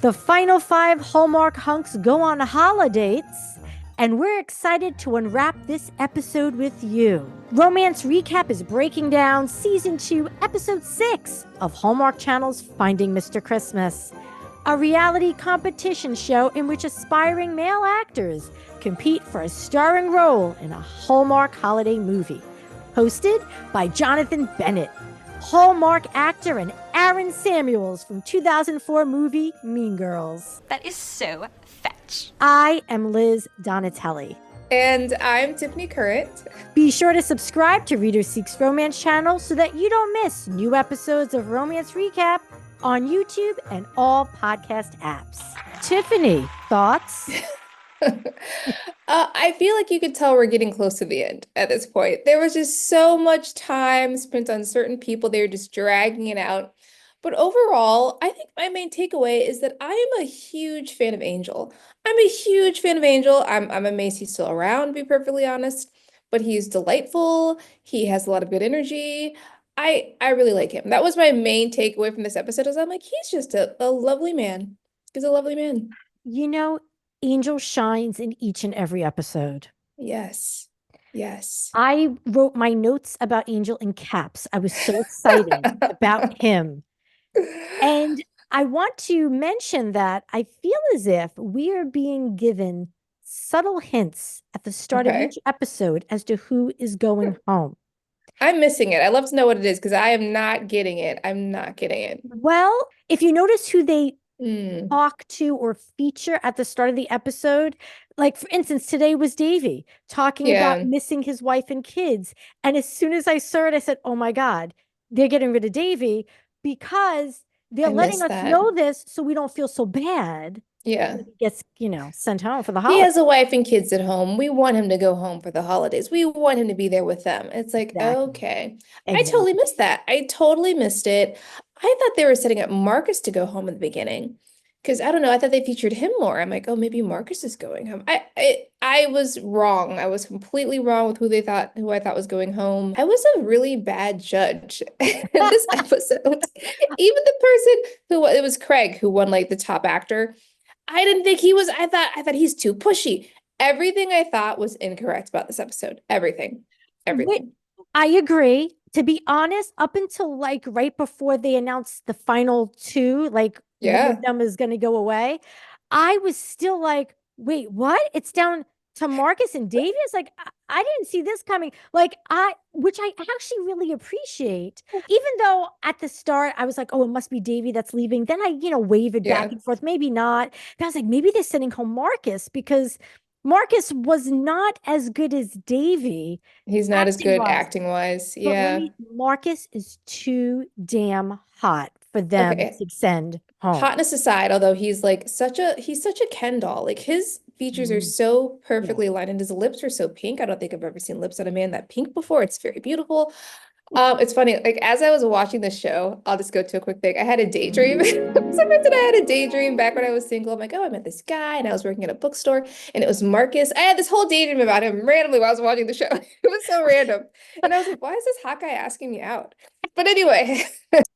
The final five Hallmark hunks go on holi-dates, and we're excited to unwrap this episode with you. Romance Recap is breaking down Season 2, Episode 6 of Hallmark Channel's Finding Mr. Christmas, a reality competition show in which aspiring male actors compete for a starring role in a Hallmark holiday movie. Hosted by Jonathan Bennett, Hallmark actor, and Aaron Samuels from 2004 movie Mean Girls. That is so fetch. I am Liz Donatelli. And I'm Tiffany Current. Be sure to subscribe to Reader Seeks Romance channel so that you don't miss new episodes of Romance Recap on YouTube and all podcast apps. Tiffany, thoughts? I feel like you could tell we're getting close to the end at this point. There was just so much time spent on certain people. They were just dragging it out. But overall, I think my main takeaway is that I am a huge fan of Angel. I'm a huge fan of Angel. I'm amazed he's still around, to be perfectly honest. But he's delightful. He has a lot of good energy. I really like him. That was my main takeaway from this episode, is I'm like, he's just a lovely man. He's a lovely man. You know, Angel shines in each and every episode. Yes. Yes. I wrote my notes about Angel in caps. I was so excited about him. And I want to mention that I feel as if we are being given subtle hints at the start of each episode as to who is going home. I'm missing it. I'd love to know what it is because I am not getting it. I'm not getting it. Well, if you notice who they talk to or feature at the start of the episode, like for instance, today was Davey talking about missing his wife and kids. And as soon as I saw it, I said, oh my God, they're getting rid of Davey because they're letting us know this so we don't feel so bad. Yeah. He gets, sent home for the holidays. He has a wife and kids at home. We want him to go home for the holidays. We want him to be there with them. It's like, okay. I totally missed that. I totally missed it. I thought they were setting up Marcus to go home in the beginning. Because I don't know, I thought they featured him more. I'm like, oh, maybe Marcus is going home. I was wrong. I was completely wrong with who I thought was going home. I was a really bad judge in this episode. Even the person it was Craig who won like the top actor. I didn't think he was. I thought he's too pushy. Everything I thought was incorrect about this episode. Everything. I agree. To be honest, up until like right before they announced the final two, like one of them is going to go away, I was still like, wait, what? It's down to Marcus and Davey? It's like, I didn't see this coming. Which I actually really appreciate. Even though at the start I was like, oh, it must be Davey that's leaving. Then I, wavered back and forth. Maybe not. But I was like, maybe they're sending home Marcus because Marcus was not as good as Davey. He's not as good acting wise. Yeah. Marcus is too damn hot for them to send home. Hotness aside, although he's like such a Ken doll. Like his features are so perfectly aligned and his lips are so pink. I don't think I've ever seen lips on a man that pink before. It's very beautiful. It's funny, like as I was watching the show, I'll just go to a quick thing. I had a daydream. For some reason, I had a daydream back when I was single. I'm like, oh, I met this guy and I was working at a bookstore and it was Marcus. I had this whole daydream about him randomly while I was watching the show. It was so random. And I was like, why is this hot guy asking me out? But anyway,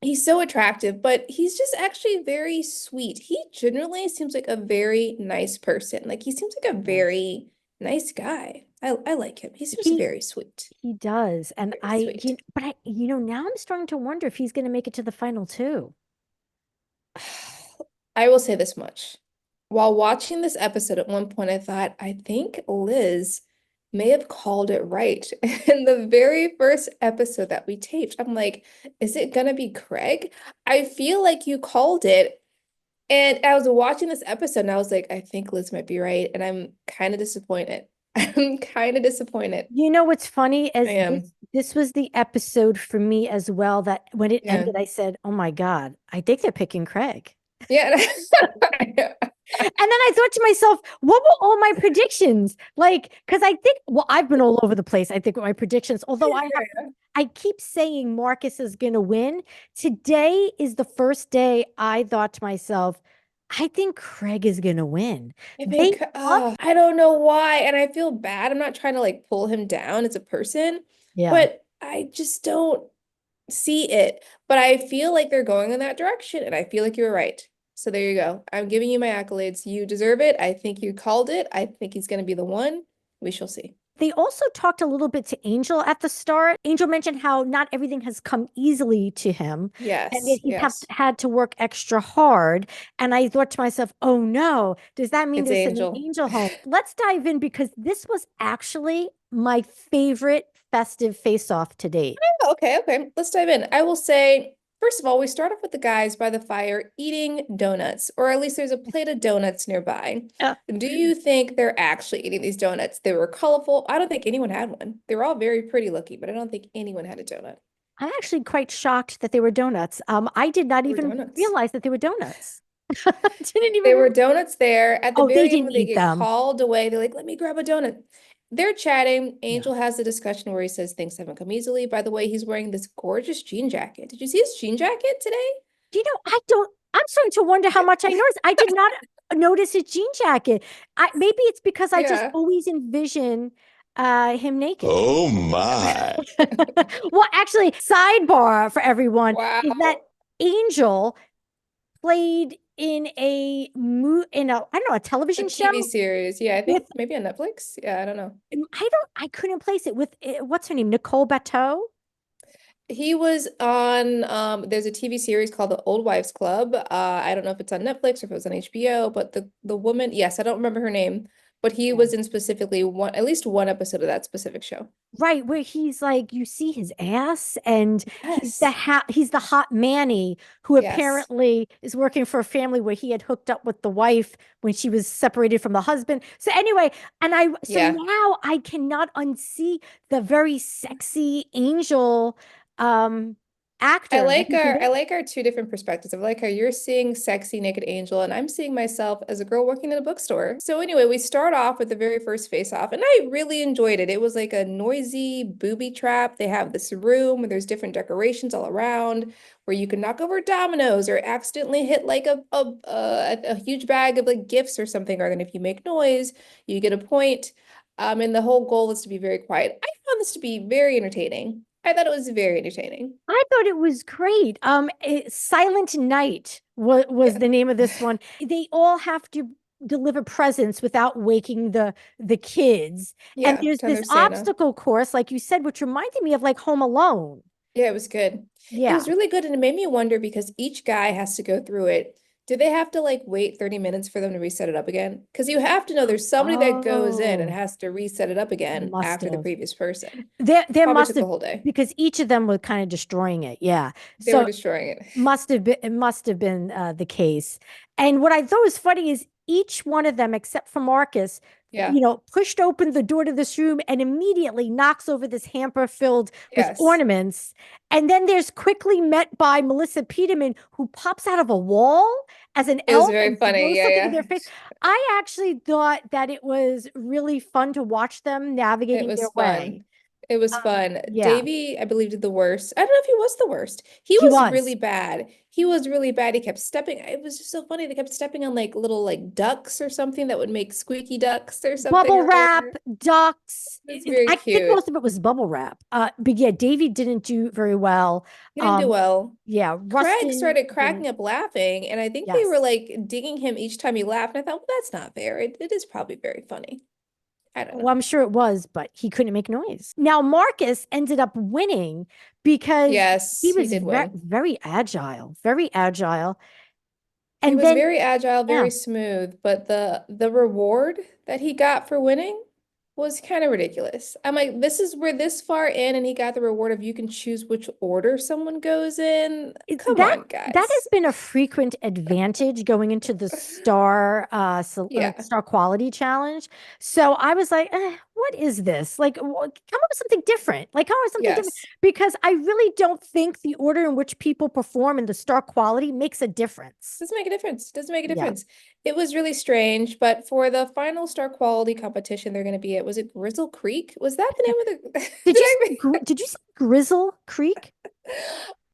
he's so attractive, but he's just actually very sweet. He generally seems like a very nice person. Like he seems like a very nice guy. I like him. He seems very sweet. He does. And now I'm starting to wonder if he's going to make it to the final two. I will say this much. While watching this episode at one point, I thought, I think Liz may have called it right. In the very first episode that we taped, I'm like, is it going to be Craig? I feel like you called it. And I was watching this episode and I was like, I think Liz might be right. And I'm kind of disappointed. I'm kind of disappointed. You know what's funny? This was the episode for me as well that when it ended, I said, oh my God, I think they're picking Craig. Yeah. And then I thought to myself, what were all my predictions? Because I think, I've been all over the place, I think, with my predictions. Although I keep saying Marcus is going to win. Today is the first day I thought to myself, I think Craig is going to win. I don't know why. And I feel bad. I'm not trying to like pull him down as a person, but I just don't see it. But I feel like they're going in that direction. And I feel like you're right. So there you go. I'm giving you my accolades. You deserve it. I think you called it. I think he's going to be the one. We shall see. They also talked a little bit to Angel at the start. Angel mentioned how not everything has come easily to him and that Yes, he's yes. had to work extra hard. And I thought to myself, oh no, does that mean It's they're sending Angel. Angel home? Let's dive in because this was actually my favorite festive face-off to date. Okay, okay. Let's dive in. I will say, first of all, we start off with the guys by the fire eating donuts, or at least there's a plate of donuts nearby. Uh, Do you think they're actually eating these donuts? They were colorful. I don't think anyone had one. They were all very pretty looking, but I don't think anyone had a donut. I'm actually quite shocked that they were donuts. I did not They were even donuts. realize that they were donuts. Didn't even. There were donuts there. At the Oh, they very end, didn't when they eat get them. called away, they're like, let me grab a donut. They're chatting. Yeah. Angel has a discussion where he says things haven't come easily. By the way, he's wearing this gorgeous jean jacket. Did you see his jean jacket today? I don't, I'm starting to wonder how much I noticed. I did not notice his jean jacket. Maybe it's because I just Yeah. always envision him naked. Oh my. Well, actually, sidebar for everyone is that Wow. Angel played in I don't know, a A television show TV series. Yeah, I with think maybe on Netflix. Yeah, I don't know. I couldn't place it with what's her name? Nicole Bateau? He was on there's a TV series called The Old Wives Club. I don't know if it's on Netflix or if it was on HBO, but the woman, yes, I don't remember her name, but he was in specifically one at least one episode of that specific show. Right, where he's like, you see his ass, and Yes. he's the hot Manny who Yes. apparently is working for a family where he had hooked up with the wife when she was separated from the husband. So anyway, so Yeah. now I cannot unsee the very sexy angel actor that he can I be. like our two different perspectives. I like how you're seeing sexy naked angel and I'm seeing myself as a girl working in a bookstore. So anyway, we start off with the very first face off and I really enjoyed it. It was like a noisy booby trap. They have this room where there's different decorations all around where you can knock over dominoes or accidentally hit like a huge bag of like gifts or something. Or then if you make noise, you get a point. And the whole goal is to be very quiet. I found this to be very entertaining. I thought it was very entertaining. I thought it was great. Silent Night was Yeah. the name of this one. They all have to deliver presents without waking the kids. And Yeah, there's Tell this their Santa. obstacle course, like you said, which reminded me of like Home Alone. Yeah, it was good. It Yeah. was really good, and it made me wonder because each guy has to go through it. Do they have to like wait 30 minutes for them to reset it up again? Because you have to know there's somebody that goes in and Oh, has to reset it up again must after the have. previous person. There Probably must took the have whole day. because each of them were kind of destroying it. Yeah. They were So destroying it. it must have been the case. And what I thought was funny is each one of them, except for Marcus, Yeah. pushed open the door to this room and immediately knocks over this hamper filled with Yes. ornaments. And then there's quickly met by Melissa Peterman, who pops out of a wall as an It was elf very and funny. throws Yeah, something in yeah. their face. I actually thought that it was really fun to watch them It navigating their was way. fun. It was fun. Yeah, Davey, I believe, did the worst. I don't know if he was the worst. He he was really was. bad. He was really bad. He kept stepping. It was just so funny. They kept stepping on like little like ducks or something that would make squeaky ducks or something Bubble or wrap, whatever. ducks. It's very I think cute. most of it was bubble wrap. But yeah, Davy didn't do very well. He didn't do well. Yeah, Craig Rustin started didn't. cracking up laughing, and I think they were Yes. like dinging him each time he laughed. And I thought, well, that's not fair. It is probably very funny. I don't Well, know. I'm sure it was, but he couldn't make noise. Now, Marcus ended up winning because he Yes, he was did win. very agile, very agile. He And was then, very agile, yeah, very smooth, but the reward that he got for winning was kind of ridiculous. I'm like, we're this far in, and he got the reward of you can choose which order someone goes in. Come that on, that guys. has been a frequent advantage going into the Yeah, star quality challenge. So I was like, what is this? Like, come up with something different. Like, come up with something different yes. because I really don't think the order in which people perform in the star quality makes a difference. Doesn't make a difference. Doesn't make a Yeah. difference. It was really strange, but for the final star quality competition, they're going to be at, was it Grizzle Creek? Was that the name of the, Did did you I, did you see Grizzle Creek?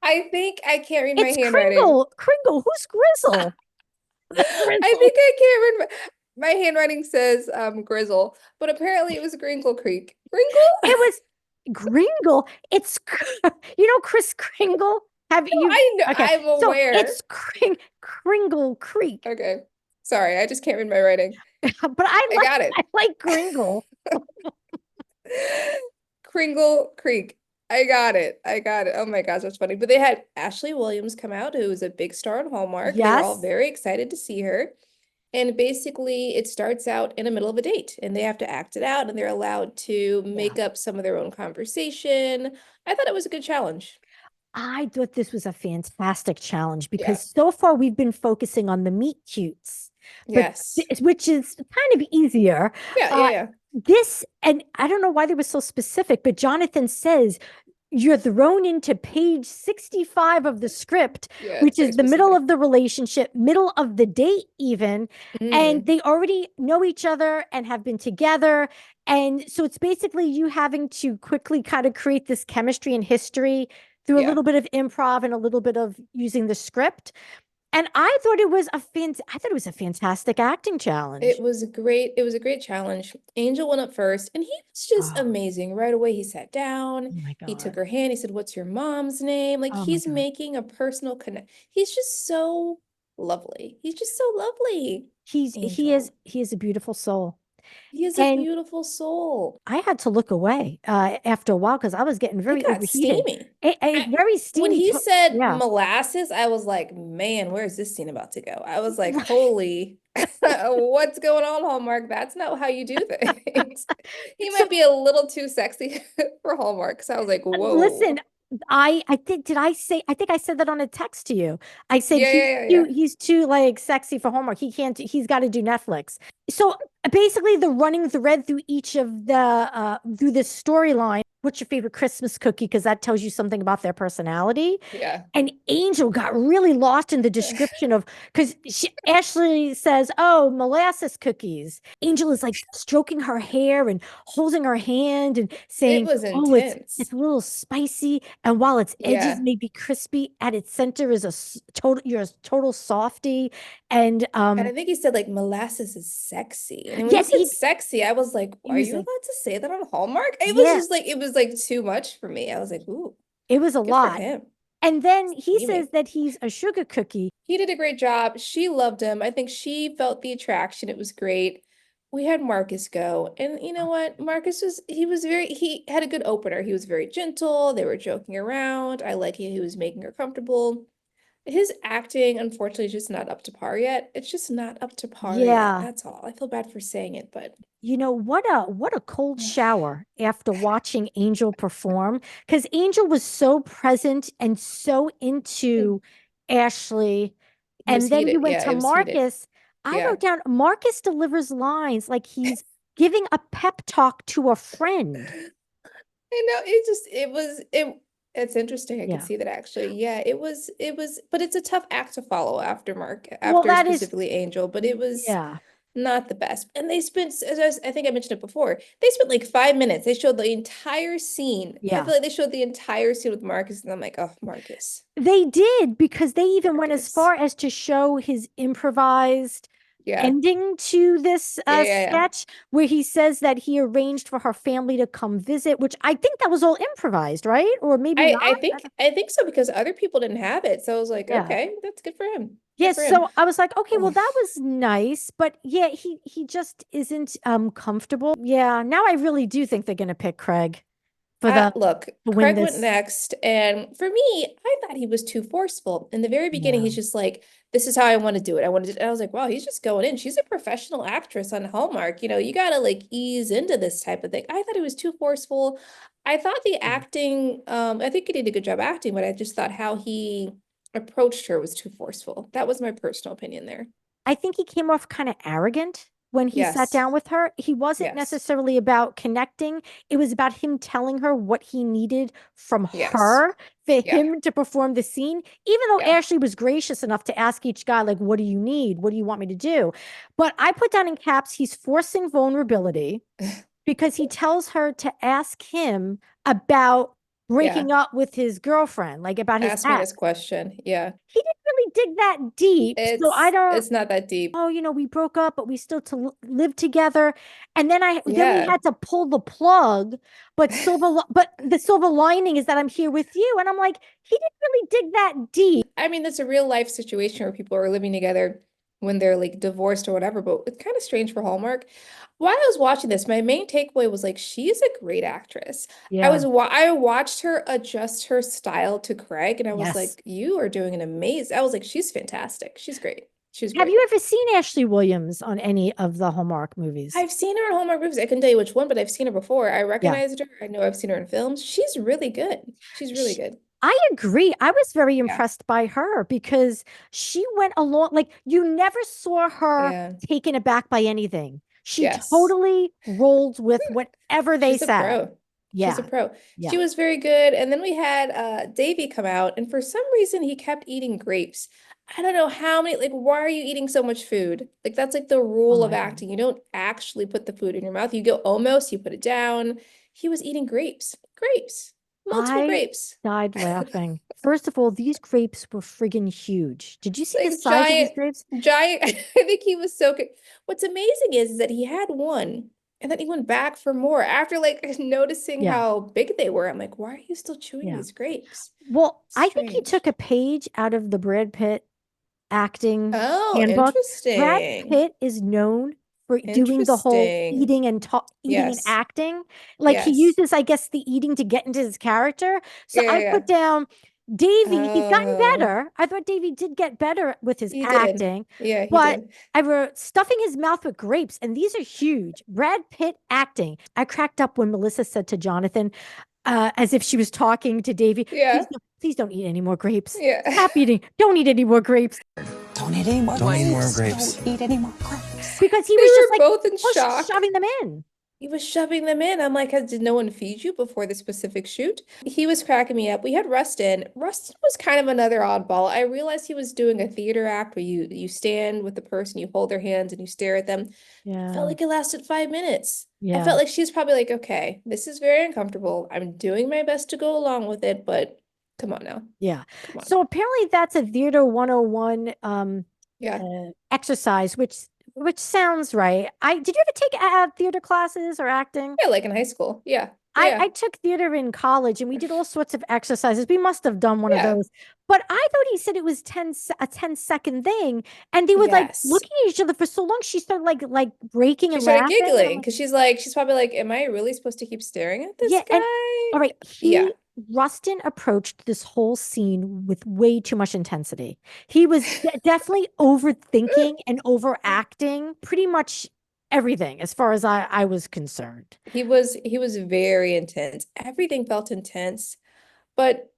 I think I can't read my It's handwriting. Kringle. Kringle. Who's Grizzle? I Grizzle. think I can't read my handwriting says Grizzle, but apparently it was Grinkle Creek. It Grinkle? was Gringle. It's Chris Kringle. Have you? I know, Okay, I'm so aware. it's Kringle Creek, Okay. Sorry, I just can't read my writing. but I got I it. like Kringle. Kringle Creek. I got it. I got it. Oh my gosh, that's funny. But they had Ashley Williams come out, who was a big star on Hallmark. They were all Yes. very excited to see her. And basically, it starts out in the middle of a date, and they have to act it out, and they're allowed to Yeah. make up some of their own conversation. I thought it was a good challenge. I thought this was a fantastic challenge Yeah. because so far we've been focusing on the meet cutes, but Yes. which is kind of easier. Yeah, yeah, Uh, yeah. this, and I don't know why they were so specific, but Jonathan says you're thrown into page 65 of the script, Yeah, which it's very is the middle specific. of the relationship, middle of the date, even. And Mm, they already know each other and have been together. And so it's basically you having to quickly kind of create this chemistry and history through a yeah. little bit of improv and a little bit of using the script. And I thought it was a fantastic acting challenge. It was a great challenge. Angel went up first and he was just Oh, amazing. Right away, he sat down, oh my he took God. her hand, he said, "What's your mom's name?" Like Oh my he's God. making a personal connect. He's just so lovely. He's just so lovely. Angel. He is a beautiful soul. He has a And beautiful soul. I had to look away after a while because I was getting It very got overheated. steamy. It's very When steamy. he said Yeah. molasses, I was like, man, where's this scene about to go? I was like, holy, what's going on, Hallmark? That's not how you do things. He So might be a little too sexy for Hallmark. So I was like, listen, whoa. I think I think I said that on a text to you. I said Yeah, yeah, yeah, yeah. he's too like sexy for Hallmark. He's got to do Netflix. So basically the running thread through each of the through this storyline, what's your favorite Christmas cookie? Because that tells you something about their personality. Yeah. And Angel got really lost in the description of because Ashley says, "Oh, molasses cookies." Angel is like stroking her hair and holding her hand and It saying, was "Oh, it's intense. a little spicy, and while its edges Yeah. may be crispy, at its center is total. You're a total softy." And And I think he said like molasses is sexy. And when he yes, said sexy, I was like, he are was you like, allowed to say that on Hallmark? "Yeah, It was like too much for me. I was like, ooh, it was a good for lot." him. And then he says Steamy. that he's a sugar cookie. He did a great job. She loved him. I think she felt the attraction. It was great. We had Marcus go. And you know what? He had a good opener. He was very gentle. They were joking around. I like he was making her comfortable. His acting, unfortunately, is just not up to par yet. It's just not up to par yet. Yeah. That's all. I feel bad for saying it, but You know, what a cold shower after watching Angel perform because Angel was so present and so into Ashley. he was And then you heated. went Yeah, to it was heated. Marcus. I Yeah. wrote down Marcus delivers lines like he's giving a pep talk to a friend. I know it's interesting. I could Yeah. see that actually. Yeah, but it's a tough act to follow Well, after that is, specifically Angel, but it was yeah. not the best. And they spent, I think I mentioned it before, they spent like 5 minutes. They showed the entire scene. I Yeah. feel like they showed the entire scene with Marcus, and I'm like, oh, Marcus, They did because they even went as Marcus. far as to show his improvised Yeah. ending to this Yeah, yeah, yeah. sketch where he says that he arranged for her family to come visit, which I think that was all improvised, right? Or maybe not. I think so because other people didn't have it. So I was like, Yeah. okay, that's good for him. Good Yes, for him. so I was like, okay, well that Oof. was nice, but yeah, he just isn't comfortable. Yeah, now I really do think they're gonna pick Craig for the Look, to win Craig went this. next, and for me, I thought he was too forceful. In the very beginning, Yeah. he's just like, "This is how I want to do it. I want to." And I was like, "Wow, he's just going in. She's a professional actress on Hallmark. You know, you gotta like ease into this type of thing." I thought he was too forceful. I thought the Yeah. acting, I think he did a good job acting, but I just thought how he approached her was too forceful. That was my personal opinion there. I think he came off kind of arrogant when he sat Yes, down with her. He wasn't yes, necessarily about connecting. It was about him telling her what he needed from yes, her for yeah, him to perform the scene, even though yeah. Ashley was gracious enough to ask each guy, like, what do you need? What do you want me to do? But I put down in caps, he's forcing vulnerability because he tells her to ask him about Yeah. breaking up with his girlfriend, like about his Ask me ex. this question. Yeah. He didn't really really dig that deep. So I don't, It's not that deep. oh, we broke up, but we still to live together. And then we Yeah. had to pull the plug. But the silver lining is that I'm here with you. And I'm like, he didn't really dig that deep. I mean, that's a real life situation where people are living together when they're like divorced or whatever, but it's kind of strange for Hallmark. While I was watching this, my main takeaway was like, she is a great actress. Yeah. I watched her adjust her style to Craig, and I was Yes. like, you are doing an amazing. I was like, she's fantastic. She's great. She's Have great. you ever seen Ashley Williams on any of the Hallmark movies? I've seen her in Hallmark movies. I couldn't tell you which one, but I've seen her before. I Yeah. recognized her. I know I've seen her in films. She's really good. She's really Sh good. I agree. I was very Yeah. impressed by her because she went along, like, you never saw her Yeah. taken aback by anything. She Yes. totally rolled with whatever they She's a said. pro. She's a Yeah. pro. Yeah. She was very good. And then we had Davey come out, and for some reason he kept eating grapes. I don't know how many, like, why are you eating so much food? Like, that's like the Oh rule of my God. acting. You don't actually put the food in your mouth. You go almost, you put it down. He was eating grapes. Grapes. Multiple I grapes. died laughing. First of all, these grapes were friggin' huge. Did you see the Like size of these giant, grapes? giant. I think he was so good. What's amazing is that he had one and then he went back for more after like noticing Yeah. how big they were. I'm like, why are you still chewing Yeah. these grapes? Well, I think he Strange. took a page out of the Brad Pitt acting Oh, handbook. Brad interesting. Pitt is known for doing the whole Interesting. eating and Yes. acting. Like he Yes. uses, I guess, the eating to get into his character. So Yeah, yeah, I yeah. put down Davey. He's gotten Oh, better. I thought Davey did get better with his he did. acting, Yeah, he but did. I wrote stuffing his mouth with grapes, and these are huge. Brad Pitt acting. I cracked up when Melissa said to Jonathan, as if she was talking to Davey, Yeah. please don't eat any more grapes. Yeah. Stop eating. Don't eat any more grapes. Don't eat any more Don't eat more grapes. grapes. Don't eat any more grapes. Because he They was just were like both in push shock. shoving them in. He was shoving them in. I'm like, did no one feed you before the specific shoot? He was cracking me up. We had Rustin. Rustin was kind of another oddball. I realized he was doing a theater act where you stand with the person, you hold their hands and you stare at them. Felt Yeah. like it lasted 5 minutes. I Yeah. felt like she's probably like, okay, this is very uncomfortable. I'm doing my best to go along with it, but come on now. Yeah. Come on. So apparently that's a Theater 101 Yeah. exercise, which sounds right. I did you ever take theater classes or acting? Yeah, like in high school. Yeah. I, Yeah. I took theater in college and we did all sorts of exercises. We must have done one of Yeah. those. But I thought he said it was a 10-second thing. And they were like Yes. looking at each other for so long. She started like breaking She and started laughing. And I'm giggling like, because she's probably like, am I really supposed to keep staring at this yeah. And guy? all right, Yeah. Rustin approached this whole scene with way too much intensity. He was definitely overthinking and overacting pretty much everything as far as I was concerned. He was very intense. Everything felt intense, but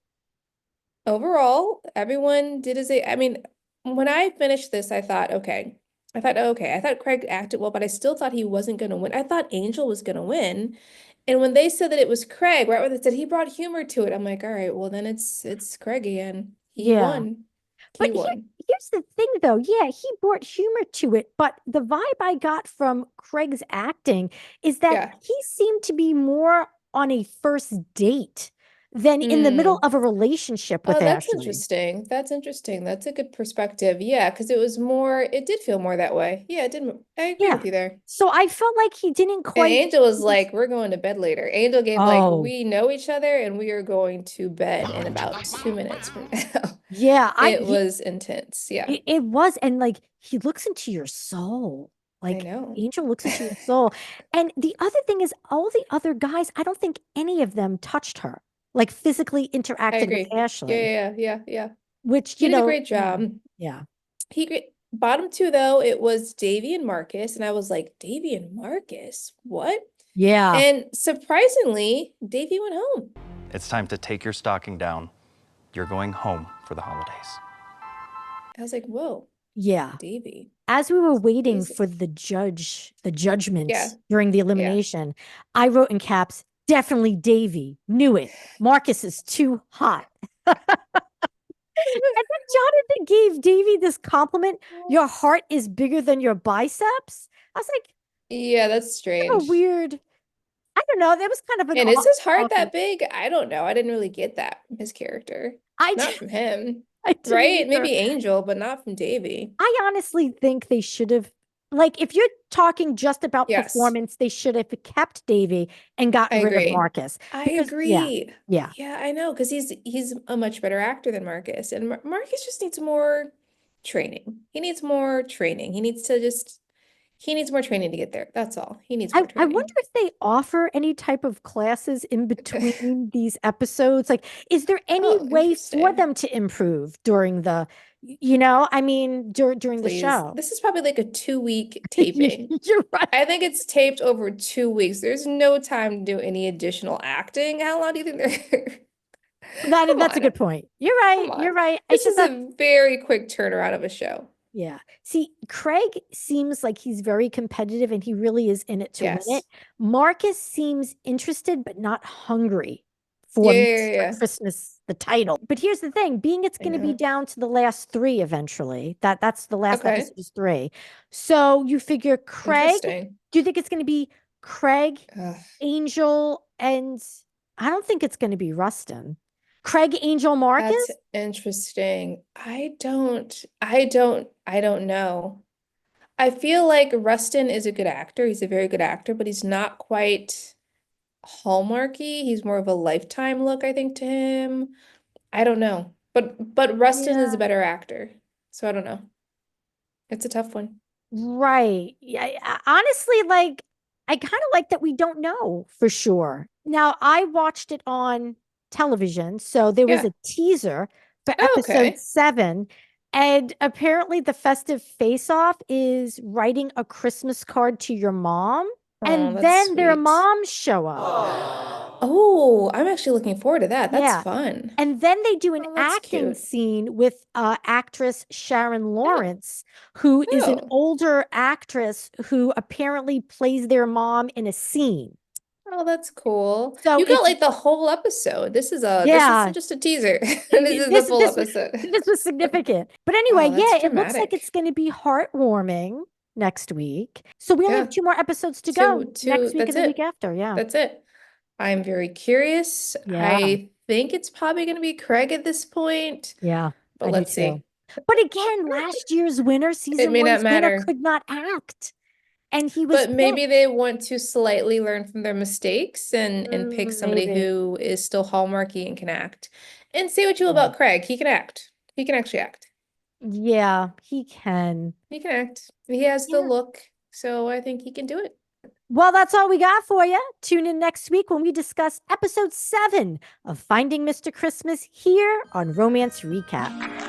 overall, everyone did as they, I mean, when I finished this, I thought, okay. I thought, okay, I thought Craig acted well, but I still thought he wasn't going to win. I thought Angel was going to win. And when they said that it was Craig, right when they said he brought humor to it, I'm like, all right, well then it's Craig again. He Yeah. won. But He won. here's the thing, though. Yeah, he brought humor to it. But the vibe I got from Craig's acting is that Yeah. he seemed to be more on a first date than in the middle Mm. of a relationship with Oh, that's Ashley. interesting. That's interesting. That's a good perspective. Yeah, because it did feel more that way. Yeah, it did. I agree Yeah. with you there. So I felt like he didn't And quite. Angel was like, we're going to bed later. Angel gave like, Oh, we know each other and we are going to bed in about 2 minutes from now. yeah. It was intense. Yeah, It was. And like he looks into your soul. I Like know. Angel looks into your soul. And the other thing is, all the other guys, I don't think any of them touched her, like physically I interacted with agree. Yeah, Ashley, yeah. which, He did a great yeah. job. Yeah. Bottom two though, it was Davy and Marcus, and I was like, Davy and Marcus, what? Yeah. And surprisingly, Davy went home. It's time to take your stocking down. You're going home for the holidays. I was like, whoa, Yeah. Davy. As we were waiting Jesus. for the judgment Yeah. during the Yeah. elimination, I wrote in caps, definitely Davy. Knew it. Marcus is too hot. And then Jonathan gave Davy this compliment. Your heart is bigger than your biceps. I was like, Yeah, that's kind strange. of a weird. I don't know. That was kind of an And is his heart off- that big? I don't know. I didn't really get that from his character. I Not from him. I didn't Right? either. Maybe Angel, but not from Davey. I honestly think they should have, like, if you're talking just about Yes. performance, they should have kept Davey and gotten I rid of agree. Marcus. I Because, agree. yeah. Yeah, I know, because he's a much better actor than Marcus. And Marcus just needs more training. He needs more training. He needs more training to get there. That's all. He needs more I wonder training. if they offer any type of classes in between these episodes. Like, is there any Oh, way for interesting. them to improve during the, I mean, during the Please. show? This is probably like a 2-week taping. You're right. I think it's taped over 2 weeks. There's no time to do any additional acting. How long do you think they're Come That's a on. good point. You're Come right. on. You're right. This It's just is a very quick turnaround of a show. yeah. See, Craig seems like he's very competitive and he really is in it to win Yes. it. Marcus seems interested but not hungry Yeah, for yeah, Mr. yeah. Christmas, the title. But here's the thing, being it's I going to be know. down to the last three eventually. That's the last Okay. episode is 3. So you figure Craig, Interesting. do you think it's going to be Craig, Ugh. Angel, and I don't think it's going to be Rustin. Craig, Angel, Marcus? That's interesting. I don't know. I feel like Rustin is a good actor. He's a very good actor, but he's not quite Hallmarky. He's more of a Lifetime look, I think, to him. I don't know. But Rustin is Yeah. a better actor. So I don't know. It's a tough one. Right. Yeah. Honestly, like, I kind of like that we don't know for sure. Now, I watched it on television, so there was Yeah. a teaser for Oh, episode okay. 7, and apparently the festive face-off is writing a Christmas card to your mom, Oh, and that's then their sweet. moms show up. Oh, I'm actually looking forward to that. That's Yeah. fun. And then they do an Oh, that's acting cute. scene with actress Sharon Lawrence, who is an Oh. older actress who apparently plays their mom in a scene. Oh, that's cool. So You got it's like the whole episode. This yeah, isn't just a teaser. This is the full episode. this was significant. But anyway, Wow, that's yeah, it looks like dramatic. it's going to be heartwarming next week. So we only have Yeah. 2 more episodes to go next week That's and the week it. after. Yeah. That's it. I'm very curious. Yeah. I think it's probably going to be Craig at this point, Yeah. but I do let's see. too. But again, last year's winner, It season may not 1's winner, matter. could not act. And he was But maybe they want to slightly learn from their mistakes and pick somebody maybe. who is still hallmarky and can act. And say what you will Yeah. about Craig. He can act. He can actually act. Yeah, he can. He can act. He has the Yeah. look, so I think he can do it. Well, that's all we got for you. Tune in next week when we discuss episode 7 of Finding Mr. Christmas here on Romance Recap.